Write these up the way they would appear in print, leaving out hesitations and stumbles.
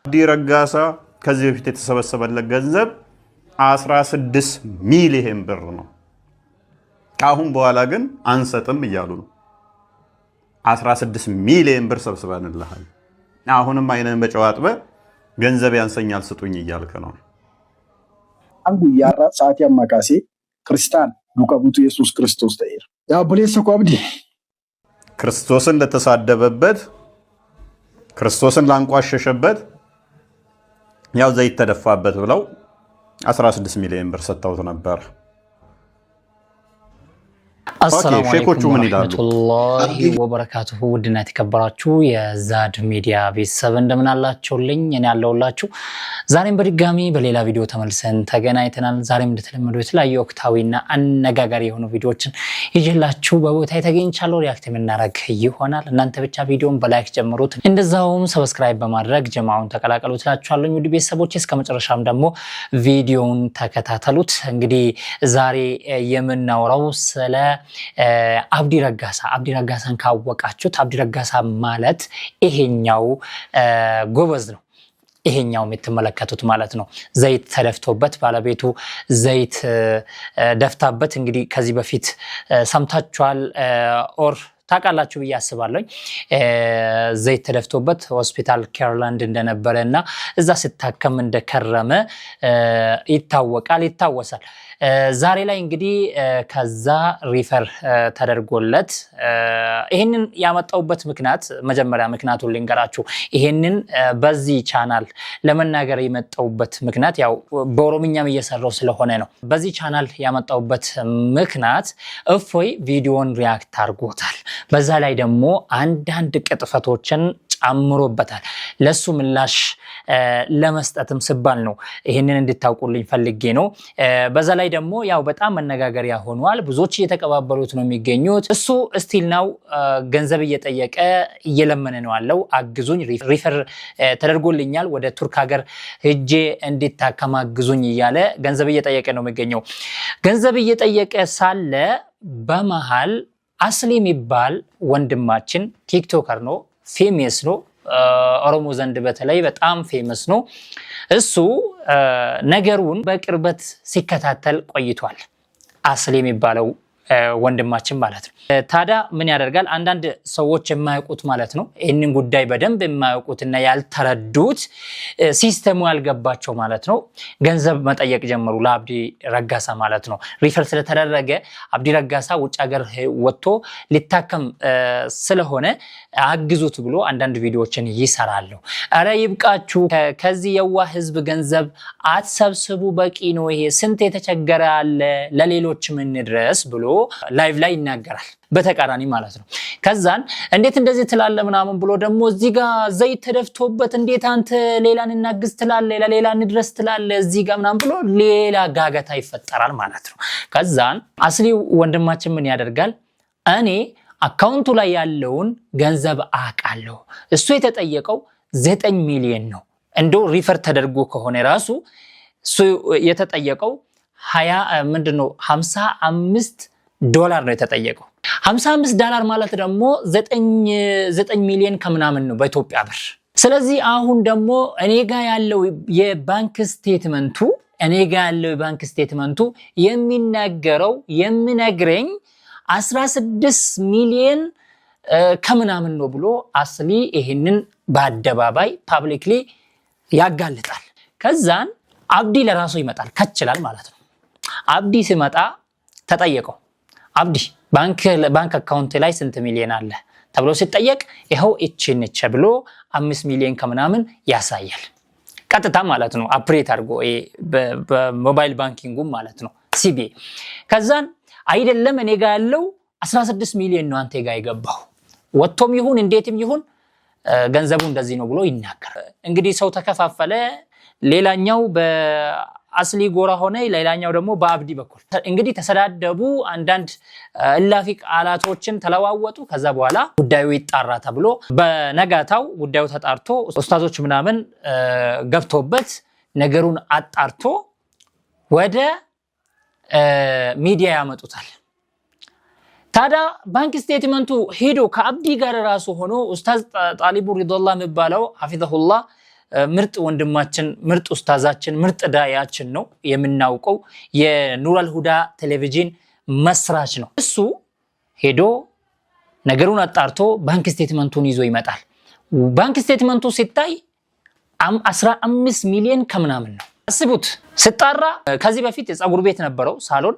አብዲ ረጋሳ ከዚህ በፊት የተሰበሰበለት ገንዘብ 16 ሚሊዮን ብር ነው። ካሁን በኋላ ግን አንሰጥም እያሉ ነው። 16 ሚሊዮን ብር ሰብስበንልሃል፣ አሁንም አይነን በጨዋጥበ ገንዘብ ያንሰኛል ስጡኝ እያልከ ነው። አንጉ ያራ ሰዓት ያማካሴ ክርስቲያን ዱቀቡቱ ኢየሱስ ክርስቶስ ተይር ያ ብሌስ አብዲ ክርስቶስን ለተሳደበበት ክርስቶስን ላንቋሸሸበት ያው ዘይት ተደፋበት ብለው 16 ሚሊዮን ብር ሰጥተውት ነበር። አሰላሙ አለይኩም ወራህመቱላሂ ወበረካቱሁ። ውድና የተከበራችሁ የዛድ ሚዲያ ቤተሰብ እንደምን አላችሁልኝ? እኔ ያለሁላችሁ ዛሬም በድጋሚ በሌላ ቪዲዮ ተመልሰን ተገናኝተናል። ዛሬም እንደተለመደው የተለያዩ ወቅታዊና አነጋጋሪ የሆኑ ቪዲዮዎችን ይዤላችሁ በቦታዬ ተገኝቻለሁ። ሪአክት የምናደርግ ይሆናል። እናንተ ብቻ ቪዲዮውን በላይክ ጀምሩት፣ እንደዛውም ሰብስክራይብ በማድረግ ጀማውን ተቀላቀሉ ትላችኋለሁ። ውድ ቤተሰቦች እስከ መጨረሻም ደግሞ ቪዲዮውን ተከታተሉት። እንግዲህ ዛሬ የምናወራው ስለ አብዲ ረጋሳን ካወቃችሁት አብዲ ረጋሳ ማለት ይሄኛው ጎበዝ ነው። ይሄኛው የምትመለከቱት ማለት ነው። ዘይት ተደፍቶበት ባለቤቱ ዘይት ደፍታበት እንግዲህ ከዚህ በፊት ሰምታችኋል ኦር ታውቃላችሁ ብዬ አስባለሁ። ዘይት ተደፍቶበት ሆስፒታል ኬርላንድ እንደነበረና እዛ ስታከም እንደከረመ ይታወሳል። ዛሬ ላይ እንግዲህ ከዛ ሪፈር ተደርጎለት ይሄንን ያመጣውበት ምክንያት መጀመሪያ ምክንያቱን ልንገራችሁ። ይሄንን በዚህ ቻናል ለመናገር የመጣውበት ምክንያት ያው በኦሮምኛም እየሰራው ስለሆነ ነው። በዚህ ቻናል ያመጣውበት ምክንያት እፎይ ቪዲዮን ሪአክት አድርጎታል። በዛ ላይ ደግሞ አንዳንድ ቅጥፈቶችን ጨምሮበታል። ለሱ ምላሽ ለመስጠትም ሲባል ነው። ይሄንን እንድታውቁልኝ ፈልጌ ነው። በዛ ላይ ደግሞ ያው በጣም መነጋገሪያ ሆኗል። ብዙዎች እየተቀባበሉት ነው የሚገኙት። እሱ ስቲል ነው ገንዘብ እየጠየቀ እየለመነ ነው ያለው። አግዙኝ፣ ሪፈር ተደርጎልኛል ወደ ቱርክ ሀገር ሄጄ እንድታከም አግዙኝ እያለ ገንዘብ እየጠየቀ ነው የሚገኘው። ገንዘብ እየጠየቀ ሳለ በመሃል አስሊ የሚባል ወንድማችን ቲክቶከር ነው፣ ፌመስ ነው፣ ኦሮሞ ዘንድ በተለይ በጣም ፌመስ ነው። እሱ ነገሩን በቅርበት ሲከታተል ቆይቷል። አስሊ የሚባለው ወንድማችን ማለት ነው። ታዲያ ምን ያደርጋል? አንዳንድ ሰዎች የማያውቁት ማለት ነው፣ ይህንን ጉዳይ በደንብ የማያውቁትና ያልተረዱት ሲስተሙ ያልገባቸው ማለት ነው፣ ገንዘብ መጠየቅ ጀመሩ ለአብዲ ረጋሳ ማለት ነው። ሪፈር ስለተደረገ አብዲ ረጋሳ ውጭ ሀገር ወጥቶ ሊታከም ስለሆነ አግዙት ብሎ አንዳንድ ቪዲዮዎችን ይሰራሉ። አረ ይብቃችሁ፣ ከዚህ የዋህ ህዝብ ገንዘብ አትሰብስቡ፣ በቂ ነው ይሄ፣ ስንት የተቸገረ አለ፣ ለሌሎች ምን ድረስ ብሎ ላይቭ ላይ ይናገራል። በተቃራኒ ማለት ነው። ከዛን እንዴት እንደዚህ ትላለ ምናምን ብሎ ደግሞ እዚህ ጋር ዘይት ተደፍቶበት እንዴት አንተ ሌላን እናግዝ ትላለ፣ ለሌላ እንድረስ ትላለ እዚህ ጋር ምናምን ብሎ ሌላ ጋጋታ ይፈጠራል ማለት ነው። ከዛን አስሊ ወንድማችን ምን ያደርጋል? እኔ አካውንቱ ላይ ያለውን ገንዘብ አውቃለሁ፣ እሱ የተጠየቀው 9 ሚሊዮን ነው። እንደው ሪፈር ተደርጎ ከሆነ ራሱ እሱ የተጠየቀው 55 ዶላር ነው የተጠየቀው። 55 ዶላር ማለት ደግሞ 9 ሚሊዮን ከምናምን ነው በኢትዮጵያ ብር። ስለዚህ አሁን ደግሞ እኔ ጋር ያለው የባንክ ስቴትመንቱ የሚናገረው የሚነግረኝ 16 ሚሊዮን ከምናምን ነው ብሎ አስሊ ይሄንን በአደባባይ ፓብሊክሊ ያጋልጣል። ከዛን አብዲ ለራሱ ይመጣል ከችላል ማለት ነው። አብዲ ሲመጣ ተጠየቀው፣ አብዲ ባንክ አካውንት ላይ ስንት ሚሊዮን አለ ተብሎ ሲጠየቅ ይሄው እቺንቸ ብሎ 5 ሚሊዮን ከምናምን ያሳያል። ቀጥታ ማለት ነው አፕሬት አድርጎ በሞባይል ባንኪንጉ ማለት ነው ሲቢ። ከዛን አይደለም እኔ ጋር ያለው 16 ሚሊዮን ነው አንተ ጋር የገባው፣ ወጥቶም ይሁን እንዴትም ይሁን ገንዘቡ እንደዚህ ነው ብሎ ይናገራል። እንግዲህ ሰው ተከፋፈለ። ሌላኛው በአስሊ ጎራ ሆነ፣ ሌላኛው ደግሞ በአብዲ በኩል እንግዲህ ተሰዳደቡ። አንዳንድ እላፊ ቃላቶችን ተለዋወጡ። ከዛ በኋላ ጉዳዩ ይጣራ ተብሎ በነጋታው ጉዳዩ ተጣርቶ ኡስታዞች ምናምን ገብቶበት ነገሩን አጣርቶ ወደ ሚዲያ ያመጡታል። ታዲያ ባንክ ስቴትመንቱ ሄዶ ከአብዲ ጋር ራሱ ሆኖ ኡስታዝ ጣሊቡ ሪዶላህ የሚባለው ሐፊዘሁላህ ምርጥ ወንድማችን ምርጥ ኡስታዛችን ምርጥ ዳያችን ነው የምናውቀው የኑረል ሁዳ ቴሌቪዥን መስራች ነው እሱ ሄዶ ነገሩን አጣርቶ ባንክ ስቴትመንቱን ይዞ ይመጣል ባንክ ስቴትመንቱ ሲታይ 15 ሚሊዮን ከምናምን ነው አስቡት ስጣራ ከዚህ በፊት የፀጉር ቤት ነበረው ሳሎን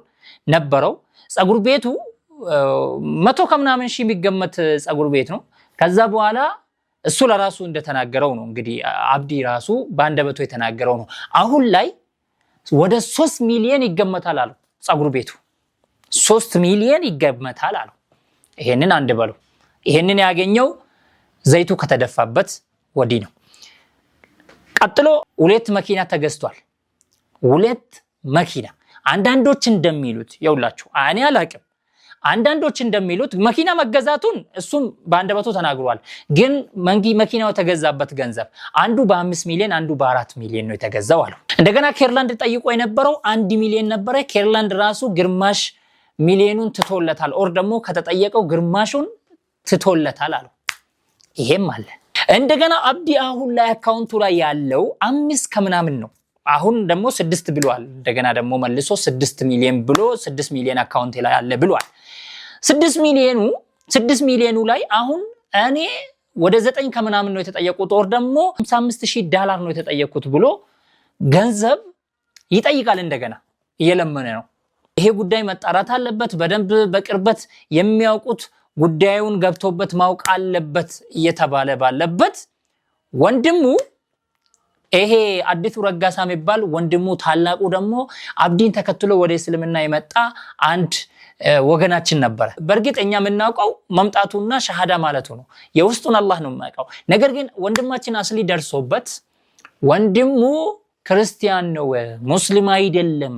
ነበረው ፀጉር ቤቱ 100 ከምናምን ሺህ የሚገመት ፀጉር ቤት ነው ከዛ በኋላ እሱ ለራሱ እንደተናገረው ነው እንግዲህ አብዲ ራሱ ባንደበቱ የተናገረው ነው አሁን ላይ ወደ 3 ሚሊዮን ይገመታል አሉ ፀጉር ቤቱ 3 ሚሊዮን ይገመታል አሉ ይሄንን አንድ በሉ ይሄንን ያገኘው ዘይቱ ከተደፋበት ወዲ ነው ቀጥሎ 2 መኪና ተገዝቷል 2 መኪና አንዳንዶች እንደሚሉት ይውላችሁ እኔ አላቅም አንዳንዶች እንደሚሉት መኪና መገዛቱን እሱም ባንደበቱ ተናግሯል ግን መኪናው ተገዛበት ገንዘብ አንዱ በ5 ሚሊዮን አንዱ በ4 ሚሊዮን ነው የተገዛው አሉ እንደገና ኬርላንድ ጠይቆ የነበረው 1 ሚሊዮን ነበረ ኬርላንድ ራሱ ግርማሽ ሚሊዮኑን ትቶለታል ኦር ደግሞ ከተጠየቀው ግርማሹን ትቶለታል አሉ ይሄም አለ እንደገና አብዲ አሁን ላይ አካውንቱ ላይ ያለው 5 ከምናምን ነው አሁን ደግሞ 6 ብሏል እንደገና ደግሞ መልሶ 6 ሚሊዮን ብሎ 6 ሚሊዮን አካውንት ላይ አለ ብሏል 6 ሚሊዮኑ ላይ አሁን እኔ ወደ 9 ከምናምን ነው የተጠየቁት ኦር ደግሞ $55,000 ነው የተጠየቁት ብሎ ገንዘብ ይጠይቃል እንደገና እየለመነ ነው ይሄ ጉዳይ መጣራት አለበት በደንብ በቅርበት የሚያውቁት ጉዳዩን ገብቶበት ማውቅ አለበት እየተባለ ባለበት ወንድሙ ይሄ አዲሱ ረጋሳ የሚባል ወንድሙ ታላቁ ደግሞ አብዲን ተከትሎ ወደ እስልምና የመጣ አንድ ወገናችን ነበር በርግጠኛ የምናውቀው መምጣቱና ሸሃዳ ማለቱ ነው የውስጡን አላህ ነው የሚያውቀው ነገር ግን ወንድማችን አስሊ ደርሶበት ወንድሙ ክርስቲያን ነው ሙስሊም አይደለም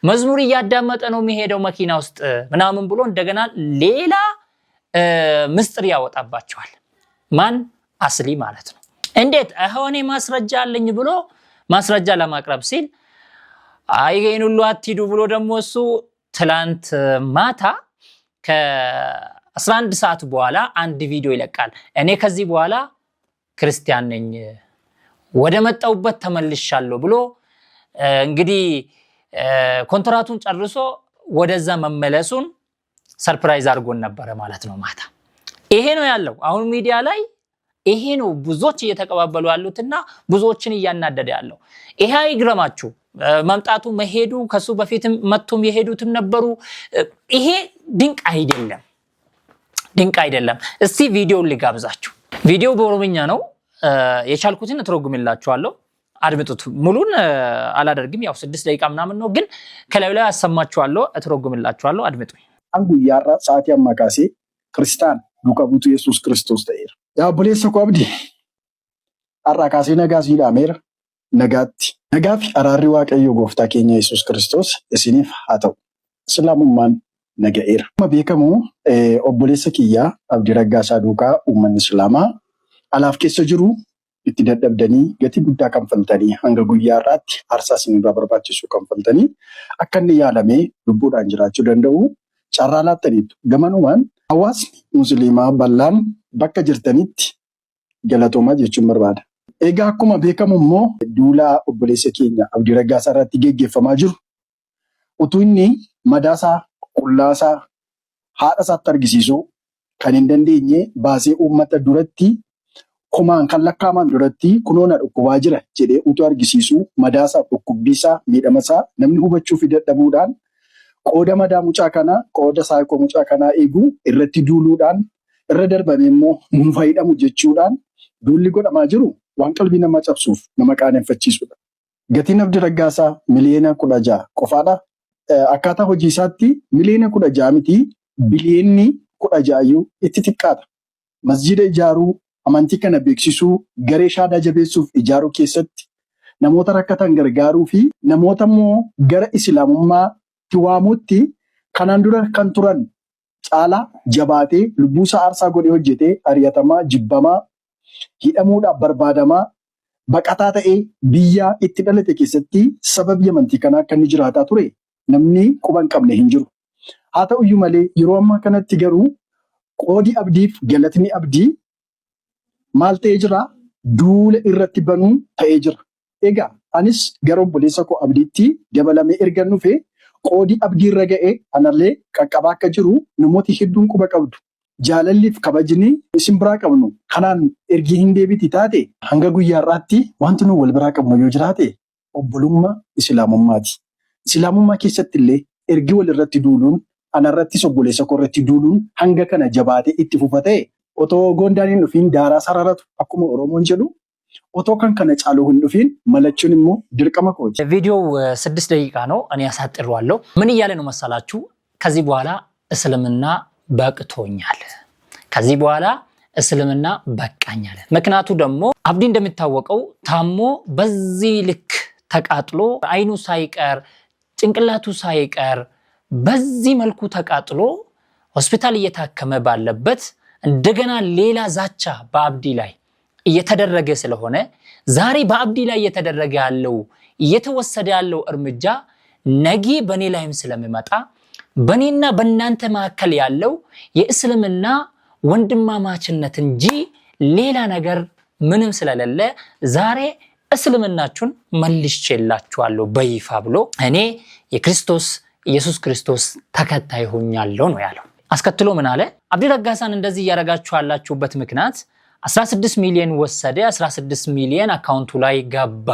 መዝሙር ያዳመጠ ነው የሚሄደው መኪና ውስጥ ምናምን ብሎ እንደገና ሌላ ምስጥር ያወጣባቸዋል ማን አስሊ ማለት ነው እንዴት አሁን ማስረጃ አለኝ ብሎ ማስረጃ ለማቅረብ ሲል አይገኝ ሁሉ አትሂዱ ብሎ ደግሞ እሱ ትላንት ማታ ከ11 ሰዓት በኋላ አንድ ቪዲዮ ይለቃል እኔ ከዚህ በኋላ ክርስቲያን ነኝ ወደ መጣውበት ተመልሻለሁ ብሎ እንግዲህ ኮንትራቱን ጨርሶ ወደዛ መመለሱን ሰርፕራይዝ አድርጎን ነበር ማለት ነው ማታ ይሄ ነው ያለው አሁን ሚዲያ ላይ ይሄ ነው ብዙዎች እየተቀባበሉ ያሉትና ብዙዎችን እያናደደ ያለው ይሄ አይግረማችሁ መምጣቱ መሄዱ ከሱ በፊትም መጥቶም የሄዱትም ነበሩ ይሄ ድንቅ አይደለም እስቲ ቪዲዮውን ልጋብዛችሁ ቪዲዮ በኦሮምኛ ነው የቻልኩትን ተረጉምላችኋለሁ አድምጡት ሙሉን አላደርግም ያው 6 ደቂቃ ምናምን ነው ግን ከላይ ላይ አሰማችኋለሁ ተረጉምላችኋለሁ አድምጡ አንጉ ያራ ሰዓት ያማካሴ ክርስቲያን ዱቀቡቱ ኢየሱስ ክርስቶስ ተይር ያ ቡሌሰ ቆብዲ አራካሴ ነጋሲ ዳሜር ነጋቲ ነጋፊ አራሪ ዋቀዮ ጎፍታ ኬኛ ኢየሱስ ክርስቶስ እስኒፍ አተው እስላሙማን ነገኤር ማበከሙ ኦቡሌሰ ኪያ አብዲ ረጋሳ ዱካ ኡመን እስላማ አላፍ ኬሰ ጅሩ ኢትደደብደኒ ገቲ ጉዳ ከንፈልተኒ አንገ ጉያራት አርሳሲን ባበርባችሱ ከንፈልተኒ አከን ያለሜ ልቡዳን ጅራችሁ ደንደው ጫራላተኒት ገመኑማን አዋስ ሙስሊማ ባላን bakka jirtanitti galatooma jechuun barbaada. Egaa akkuma beekamu immoo duulaa obboleessa keenya Abdii Raggaasaa irratti geggeeffamaa jiru utuu inni madaasaa qullaasaa haadha isaatti argisiisuu kan hin dandeenye baasee uummata duratti kumaan kan lakkaaman duratti kunoona dhukkubaa jira jedhee utuu argisiisuu madaasaa dhukkubbiisaa miidhamasaa namni hubachuu fi dadhabuudhaan qooda madaa mucaa kanaa qooda saayikoo mucaa kanaa eeguu irratti duuluudhaan irra darbame immoo fayyadamu jechuudhaan duulli godhamaa jiru waan qalbii nama cabsuuf nama qaaneffachiisudha. Gatiin Abdii Raggaasaa miliyoona 16 qofaadha. Akkaataa hojii isaatti miliyoona 16 miti biliyoonni 16 itti xiqqaata. Masjida ijaaruu amantii kana beeksisuu garee shaadaa jabeessuuf ijaaruu keessatti namoota rakkatan gargaaruu fi namoota immoo gara islaamummaatti waamuutti kanaan dura kan turan caalaa jabaatee lubbuusaa aarsaa godhee hojjetee ari'atamaa jibbamaa hidhamuudhaaf barbaadamaa baqataa ta'ee biyya itti dhalate keessatti sababii amantii kanaa akka inni jiraataa ture namni quban qabne hin jiru. Haa ta'uyyuu malee yeroo ammaa kanatti garuu qoodi abdiif galatni abdii maal ta'ee jira? duula irratti banuu ta'ee jira. Egaa anis gara obboleessa koo Abdiitti dabalamee erga dhufee qoodii Abdii irra ga'ee anallee qaqqabaa akka jiru namooti hedduun quba qabdu. Jaalalliif kabajni isin biraa qabnu kanaan ergi hin deebiti taate hanga guyyaa har'aatti wanti nu wal biraa qabnu yoo jiraate obbolummaa Islaamummaati. Islaamummaa keessatti illee ergi wal irratti duuluun anarrattis obboleessa koo irratti duuluun hanga kana jabaatee itti fufa ta'e otoo gondaan hin dhufiin daaraa sararatu akkuma Oromoon jedhu otoo kan kana caaluu hin dhufiin malachuun immoo dirqama kooti. ቪዲዮው 6 ደቂቃ ነው። እኔ አሳጥረዋለሁ። ምን እያለ ነው መሰላችሁ? ከዚህ በኋላ እስልምና በቅቶኛል፣ ከዚህ በኋላ እስልምና በቃኛል። ምክንያቱ ደግሞ አብዲ እንደሚታወቀው ታሞ በዚህ ልክ ተቃጥሎ አይኑ ሳይቀር ጭንቅላቱ ሳይቀር በዚህ መልኩ ተቃጥሎ ሆስፒታል እየታከመ ባለበት እንደገና ሌላ ዛቻ በአብዲ ላይ እየተደረገ ስለሆነ ዛሬ በአብዲ ላይ እየተደረገ ያለው እየተወሰደ ያለው እርምጃ ነገ በኔ ላይም ስለሚመጣ በኔና በእናንተ መካከል ያለው የእስልምና ወንድማማችነት እንጂ ሌላ ነገር ምንም ስለሌለ ዛሬ እስልምናችሁን መልሼላችኋለሁ በይፋ ብሎ እኔ የክርስቶስ ኢየሱስ ክርስቶስ ተከታይ ሆኛለሁ ነው ያለው። አስከትሎ ምን አለ? አብዲ ረጋሳን እንደዚህ ያረጋችሁ ያላችሁበት ምክንያት 16 ሚሊዮን ወሰደ፣ 16 ሚሊዮን አካውንቱ ላይ ገባ፣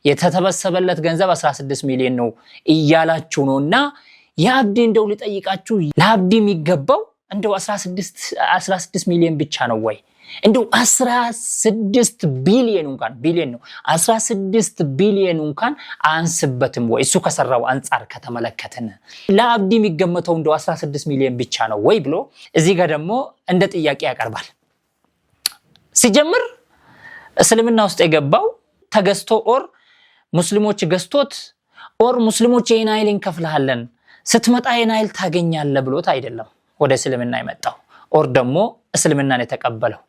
የተተበሰበለት ገንዘብ 16 ሚሊዮን ነው እያላችሁ ነውና የአብዲ እንደው ልጠይቃችሁ ለአብዲ የሚገባው እንደው 16 ሚሊዮን ብቻ ነው ወይ? እንደው 16 ቢሊዮን እንኳን ቢሊዮን ነው 16 ቢሊዮን እንኳን አንስበትም ወይ? እሱ ከሰራው አንፃር ከተመለከተን ለአብዲ የሚገመተው እንደው 16 ሚሊዮን ብቻ ነው ወይ ብሎ እዚህ ጋር ደግሞ እንደ ጥያቄ ያቀርባል። ሲጀምር እስልምና ውስጥ የገባው ተገዝቶ ኦር ሙስሊሞች ገዝቶት ኦር ሙስሊሞች ይሄን አይል እንከፍልሃለን ስትመጣ ይሄን አይል ታገኛለህ ብሎት አይደለም ወደ እስልምና የመጣው ኦር ደግሞ እስልምናን የተቀበለው።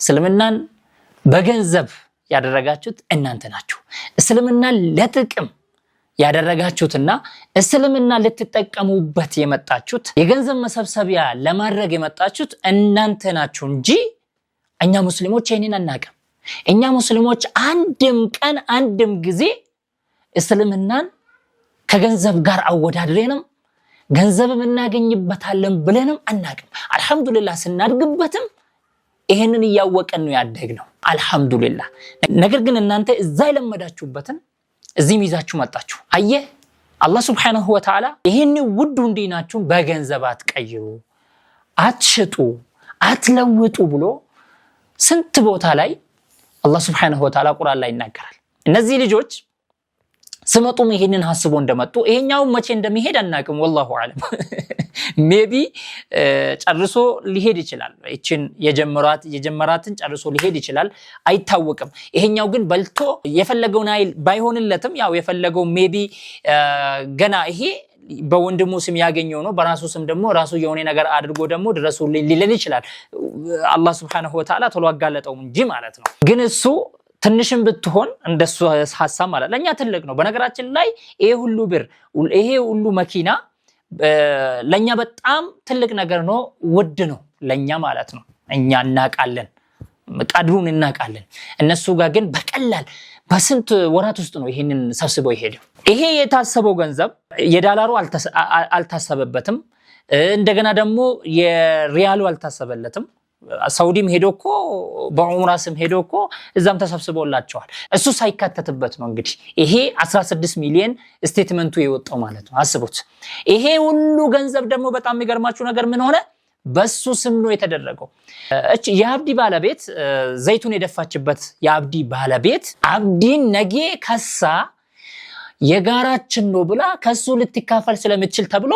እስልምናን በገንዘብ ያደረጋችሁት እናንተ ናችሁ። እስልምናን ለጥቅም ያደረጋችሁትና እስልምና ልትጠቀሙበት የመጣችሁት የገንዘብ መሰብሰቢያ ለማድረግ የመጣችሁት እናንተ ናችሁ እንጂ እኛ ሙስሊሞች ይሄንን አናውቅም። እኛ ሙስሊሞች አንድም ቀን አንድም ጊዜ እስልምናን ከገንዘብ ጋር አወዳድረንም ገንዘብም እናገኝበታለን ብለንም አናውቅም። አልহামዱሊላህ ስናድግበትም ይሄንን እያወቀን ነው ያደግነው አልহামዱሊላህ። ነገር ግን እናንተ እዛ የለመዳችሁበትን እዚህ ይዛችሁ መጣችሁ። አየህ አላህ Subhanahu Wa Ta'ala ይሄን ውድ እንዲናችሁ በገንዘብ አትቀይሩ፣ አትሽጡ፣ አትለውጡ ብሎ ስንት ቦታ ላይ አላህ Subhanahu Wa Ta'ala ቁርአን ላይ ይናገራል። እነዚህ ልጆች ስመጡም ይሄንን ሐስቦ እንደመጡ ይሄኛው መቼ እንደሚሄድ አናውቅም። والله اعلم ሜቢ ጨርሶ ሊሄድ ይችላል። እቺን የጀመራትን ጨርሶ ሊሄድ ይችላል፣ አይታወቅም። ይሄኛው ግን በልቶ የፈለገውን አይል ባይሆንለትም ያው የፈለገው ሜቢ ገና ይሄ በወንድሙ ስም ያገኘው ነው፣ በራሱ ስም ደግሞ ራሱ የሆነ ነገር አድርጎ ደግሞ ድረሱ ሊለን ይችላል። አላህ Subhanahu Wa Ta'ala ተሎ አጋለጠው እንጂ ማለት ነው። ግን እሱ ትንሽም ብትሆን እንደሱ ሐሳብ ማለት ለኛ ትልቅ ነው። በነገራችን ላይ ይሄ ሁሉ ብር ይሄ ሁሉ መኪና ለኛ በጣም ትልቅ ነገር ነው፣ ውድ ነው ለኛ ማለት ነው። እኛ እናቃለን፣ ቀድሩን እናቃለን። እነሱ ጋር ግን በቀላል በስንት ወራት ውስጥ ነው ይሄንን ሰብስበው ይሄዱ። ይሄ የታሰበው ገንዘብ የዳላሩ አልታሰበበትም፣ እንደገና ደግሞ የሪያሉ አልታሰበለትም። ሳውዲም ሄዶኮ በዑምራ ስም ሄዶኮ እዛም ተሰብስቦላቸዋል። እሱ ሳይካተትበት ነው እንግዲህ ይሄ 16 ሚሊዮን ስቴትመንቱ የወጣው ማለት ነው። አስቡት። ይሄ ሁሉ ገንዘብ ደግሞ በጣም የሚገርማችሁ ነገር ምን ሆነ? በሱ ስም ነው የተደረገው። እቺ የአብዲ ባለቤት ዘይቱን የደፋችበት የአብዲ ባለቤት አብዲን ነገ ከሳ የጋራችን ነው ብላ ከሱ ልትካፈል ስለምትችል ተብሎ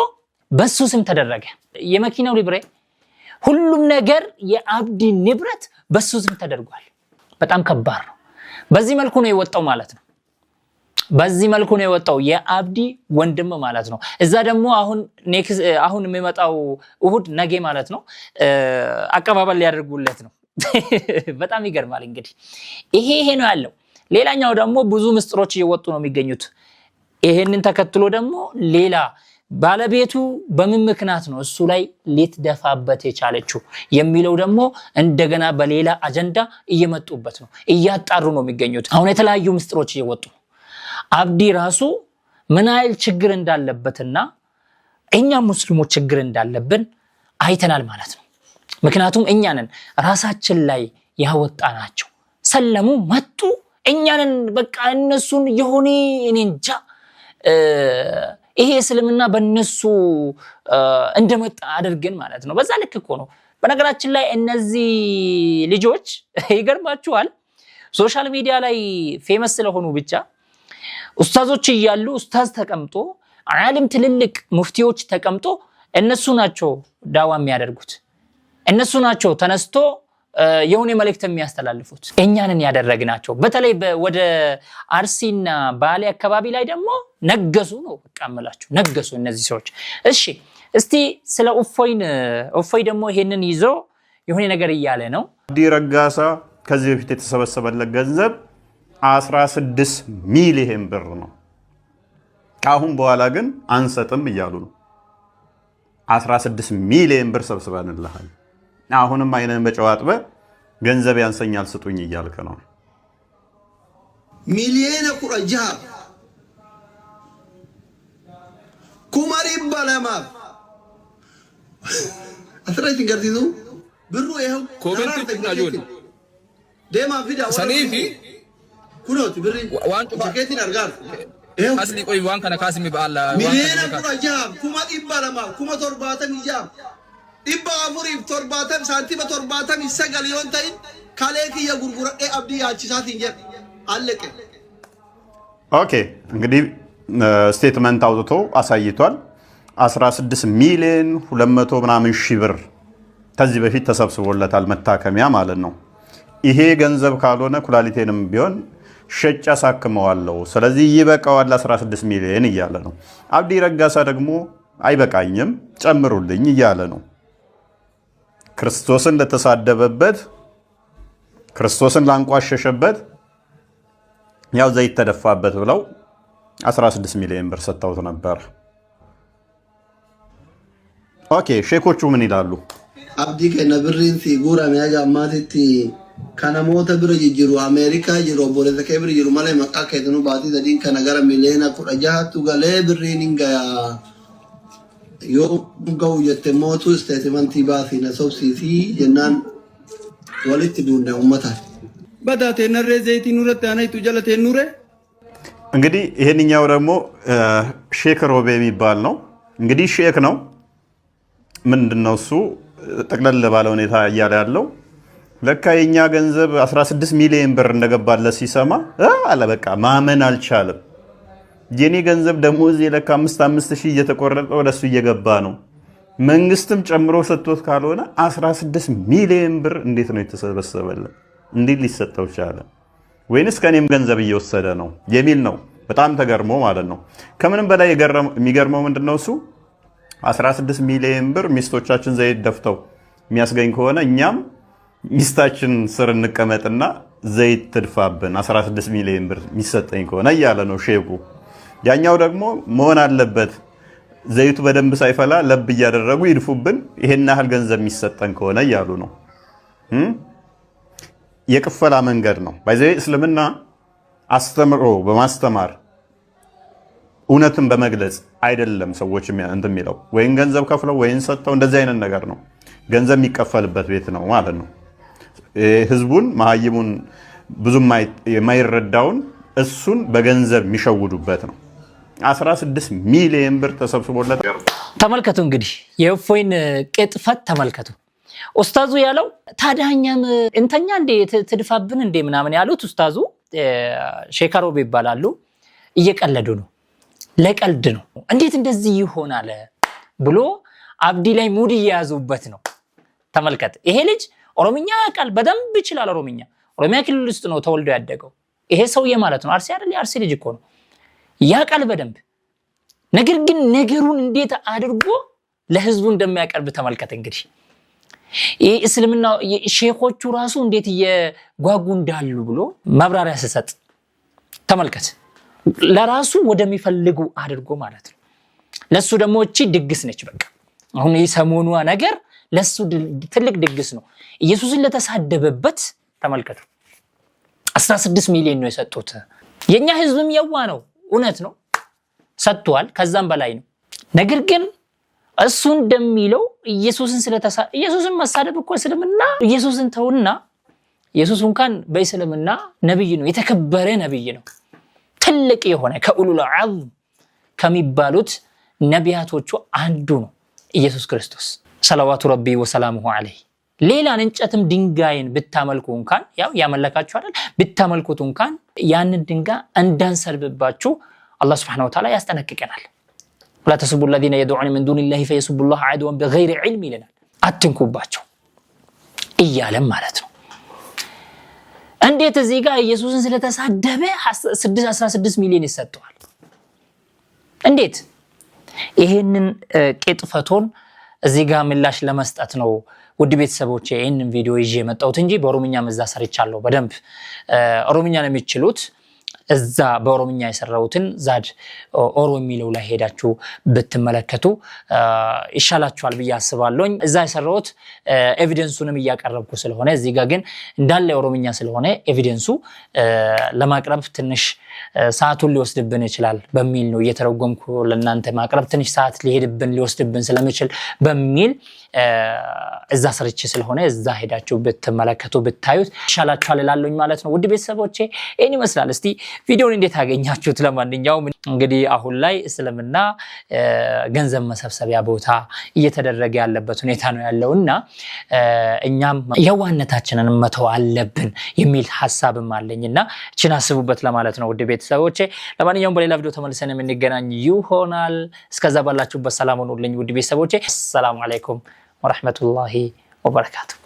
በሱ ስም ተደረገ። የመኪናው ሊብሬ ሁሉም ነገር የአብዲ ንብረት በሱ ስም ተደርጓል። በጣም ከባድ ነው። በዚህ መልኩ ነው የወጣው ማለት ነው። በዚህ መልኩ ነው የወጣው የአብዲ ወንድም ማለት ነው። እዛ ደግሞ አሁን የሚመጣው እሁድ ነገ ማለት ነው አቀባበል ሊያደርጉለት ነው። በጣም ይገርማል። እንግዲህ ይሄ ነው ያለው። ሌላኛው ደግሞ ብዙ ምስጥሮች እየወጡ ነው የሚገኙት። ይሄንን ተከትሎ ደግሞ ሌላ ባለቤቱ በምን ምክንያት ነው እሱ ላይ ሊትደፋበት የቻለችው የሚለው ደግሞ እንደገና በሌላ አጀንዳ እየመጡበት ነው፣ እያጣሩ ነው የሚገኙት። አሁን የተለያዩ ምስጥሮች እየወጡ ነው። አብዲ ራሱ ምን አይል ችግር እንዳለበትና እኛ ሙስሊሞች ችግር እንዳለብን አይተናል ማለት ነው። ምክንያቱም እኛንን ራሳችን ላይ ያወጣናቸው ሰለሙ መጡ እኛንን በቃ እነሱን የሆነ እኔ እንጃ ይሄ እስልምና በእነሱ እንደመጣ አድርገን ማለት ነው። በዛ ልክ እኮ ነው። በነገራችን ላይ እነዚህ ልጆች ይገርማችኋል ሶሻል ሚዲያ ላይ ፌመስ ስለሆኑ ብቻ ኡስታዞች እያሉ ኡስታዝ ተቀምጦ ዓለም ትልልቅ ሙፍቲዎች ተቀምጦ እነሱ ናቸው ዳዋ የሚያደርጉት፣ እነሱ ናቸው ተነስቶ የሆነ መልእክት የሚያስተላልፉት። እኛንን ያደረግናቸው በተለይ ወደ አርሲና ባሌ አካባቢ ላይ ደግሞ ነገሱ ነው በቃ እምላችሁ ነገሱ እነዚህ ሰዎች። እሺ እስቲ ስለ እፎይ ደግሞ ይሄንን ይዞ የሆነ ነገር እያለ ነው። አብዲ ረጋሳ ከዚህ በፊት የተሰበሰበለት ገንዘብ 16 ሚሊዮን ብር ነው። ካሁን በኋላ ግን አንሰጥም እያሉ ነው። 16 ሚሊዮን ብር ሰብስበንልሃል፣ አሁንም አይነን በጨዋጥበ ገንዘብ ያንሰኛል ስጡኝ እያልከ ነው። ሚሊዮን ቁረጃ ኩማሪ ባለማ አትራይት ገርዲዱ ብሩ ይሄው ኮሜንት ታጆል ደማ ቪዲዮ ሰኒፊ ኩኖት ብሪ ዋንቱ ጃኬቲን አርጋር ይሄው አስሊ ቆይ ዋን ከነ ካስሚ ባላ ሚሊዮን ቁረጃ ኩማሪ ባለማ ኩማ ቶርባተን ይጃም ኢባ አፉሪፍ ቶርባተን ሳንቲም ቶርባተን ይሰጋል ይሆንታይ ካሌክ የጉርጉራ አብዲ ያቺሳት እንጀር አለቀ። ኦኬ እንግዲህ ስቴትመንት አውጥቶ አሳይቷል። 16 ሚሊዮን 200 ምናምን ሺህ ብር ከዚህ በፊት ተሰብስቦለታል፣ መታከሚያ ማለት ነው። ይሄ ገንዘብ ካልሆነ ኩላሊቴንም ቢሆን ሸጫ ሳክመዋለሁ፣ ስለዚህ ይበቃዋል 16 ሚሊዮን እያለ ነው። አብዲ ረጋሳ ደግሞ አይበቃኝም ጨምሩልኝ እያለ ነው። ክርስቶስን ለተሳደበበት፣ ክርስቶስን ላንቋሸሸበት ያው ዘይት ተደፋበት ብለው 16 ሚሊዮን ብር ሰጥተውት ነበር። ኦኬ ሼኮቹ ምን ይላሉ? አብዲ ከነብሪን ሲጉራ ሚያጋ ማቲቲ ከነሞተ ብር ይጅሩ አሜሪካ ይሮ ቦለተ ከብር ይሩ ማለ መቃ ከደኑ ባቲ ዘዲን ከነገረ ሚሊዮን አቁራጃቱ ጋለ ብሪን እንጋያ ዮ ጋው የተሞቱ ስቴትመንት ባቲ ነሶብሲቲ የናን ወልት ዱነ ኡመታ በዳቴ ነረ ዘይት ኑረት ያነይቱ ጀለቴ ኑረ። እንግዲህ ይሄንኛው ደግሞ ሼክ ሮቤ የሚባል ነው። እንግዲህ ሼክ ነው ምንድነው እሱ ጠቅለል ባለ ሁኔታ እያለ ያለው ለካ የኛ ገንዘብ 16 ሚሊዮን ብር እንደገባለት ሲሰማ አለ በቃ ማመን አልቻለም። የኔ ገንዘብ ደሞዝ ለካ 5,000 እየተቆረጠ ወደሱ እየገባ ነው፣ መንግስትም ጨምሮ ሰጥቶት ካልሆነ 16 ሚሊዮን ብር እንዴት ነው የተሰበሰበለት? እንዴት ሊሰጠው ቻለ? ወይንስ ከኔም ገንዘብ እየወሰደ ነው የሚል ነው። በጣም ተገርሞ ማለት ነው። ከምንም በላይ የሚገርመው ምንድነው እሱ 16 ሚሊዮን ብር ሚስቶቻችን ዘይት ደፍተው የሚያስገኝ ከሆነ እኛም ሚስታችን ስር እንቀመጥና ዘይት ትድፋብን 16 ሚሊዮን ብር የሚሰጠኝ ከሆነ እያለ ነው ሼኩ። ያኛው ደግሞ መሆን አለበት ዘይቱ በደንብ ሳይፈላ ለብ እያደረጉ ይድፉብን ይሄን ያህል ገንዘብ የሚሰጠን ከሆነ እያሉ ነው። የቅፈላ መንገድ ነው ባይዘይ እስልምና አስተምሮ በማስተማር እውነትን በመግለጽ አይደለም ሰዎች እንትን የሚለው ወይን ገንዘብ ከፍለው ወይን ሰጥተው እንደዚህ አይነት ነገር ነው። ገንዘብ የሚከፈልበት ቤት ነው ማለት ነው። ህዝቡን መሀይሙን ብዙም የማይረዳውን እሱን በገንዘብ የሚሸውዱበት ነው። 16 ሚሊዮን ብር ተሰብስቦለት ተመልከቱ። እንግዲህ የእፎይን ቅጥፈት ተመልከቱ። ኡስታዙ ያለው ታዳኛም እንተኛ እንደ ትድፋብን እንደ ምናምን ያሉት ኡስታዙ ሼክ ሮቤ ይባላሉ። እየቀለዱ ነው፣ ለቀልድ ነው። እንዴት እንደዚህ ይሆናል ብሎ አብዲ ላይ ሙድ እየያዙበት ነው። ተመልከት። ይሄ ልጅ ኦሮምኛ ቃል በደንብ ይችላል። ኦሮሚያ ክልል ውስጥ ነው ተወልዶ ያደገው ይሄ ሰውዬ ማለት ነው። አርሲ አይደል? የአርሲ ልጅ እኮ ነው። ያ ቃል በደንብ ነገር ግን ነገሩን እንዴት አድርጎ ለህዝቡ እንደሚያቀርብ ተመልከት። እንግዲህ ይሄ እስልምና ሼኾቹ ራሱ እንዴት እየጓጉ እንዳሉ ብሎ ማብራሪያ ሲሰጥ ተመልከት። ለራሱ ወደሚፈልጉ አድርጎ ማለት ነው። ለሱ ደግሞ እቺ ድግስ ነች። በቃ አሁን የሰሞኑ ነገር ለሱ ትልቅ ድግስ ነው። ኢየሱስን ለተሳደበበት ተመልከቱ 16 ሚሊዮን ነው የሰጡት። የኛ ህዝብም የዋ ነው እውነት ነው ሰጥቷል፣ ከዛም በላይ ነው። ነገር ግን እሱ እንደሚለው ኢየሱስን መሳደብ እኮ እስልምና ኢየሱስን ተውና ኢየሱስ እንኳን በእስልምና ነብይ ነው፣ የተከበረ ነብይ ነው። ትልቅ የሆነ ከኡሉል ዐዝም ከሚባሉት ነቢያቶቹ አንዱ ነው ኢየሱስ ክርስቶስ ሰለዋቱ ረቢ ወሰላሙሁ ዐለይሂ። ሌላን እንጨትም ድንጋይን ብታመልኩ እንኳን ያው ያመለካችሁ አይደል ብታመልኩት እንኳን ያንን ድንጋይ እንዳንሰድብባችሁ አላህ Subhanahu Wa Ta'ala ያስጠነቅቀናል። ወላ ተስቡ الذين يدعون من دون الله فيسبوا الله عدوا بغير علم ይለናል። አትንኩባቸው እያለም ማለት ነው። እንዴት እዚህ ጋር ኢየሱስን ስለተሳደበ 16 ሚሊዮን ይሰጣል? እንዴት? ይሄንን ቅጥፈቶን እዚህ ጋር ምላሽ ለመስጠት ነው ውድ ቤተሰቦቼ ይሄንን ቪዲዮ ይዤ መጣሁት እንጂ በኦሮምኛ መዛ ሰርቻለሁ። በደንብ ኦሮምኛ ነው የሚችሉት። እዛ በኦሮምኛ የሰራውትን ዛድ ኦሮ የሚለው ላይ ሄዳችሁ ብትመለከቱ ይሻላችኋል ብዬ አስባለሁኝ። እዛ የሰራውት ኤቪደንሱንም እያቀረብኩ ስለሆነ እዚህ ጋር ግን እንዳለ ኦሮምኛ ስለሆነ ኤቪደንሱ ለማቅረብ ትንሽ ሰዓቱን ሊወስድብን ይችላል በሚል ነው እየተረጎምኩ ለእናንተ ማቅረብ ትንሽ ሰዓት ሊወስድብን ስለሚችል በሚል እዛ ሰርቼ ስለሆነ እዛ ሄዳችሁ ብትመለከቱ ብታዩት ይሻላችኋል እላለሁኝ ማለት ነው። ውድ ቤተሰቦቼ እኔ ይመስላል። እስቲ ቪዲዮውን እንዴት አገኛችሁት? ለማንኛውም እንግዲህ አሁን ላይ እስልምና ገንዘብ መሰብሰቢያ ቦታ እየተደረገ ያለበት ሁኔታ ነው ያለውና እኛም የዋህነታችንን መተው አለብን የሚል ሐሳብም አለኝና እቺን አስቡበት ለማለት ነው። ውድ ቤተሰቦቼ ለማንኛውም በሌላ ቪዲዮ ተመልሰን የምንገናኝ ይሆናል። እስከዛ ባላችሁበት ሰላም ሁኑልኝ ውድ ቤተሰቦቼ። ሰላም አለይኩም ወራህመቱላሂ ወበረካቱ።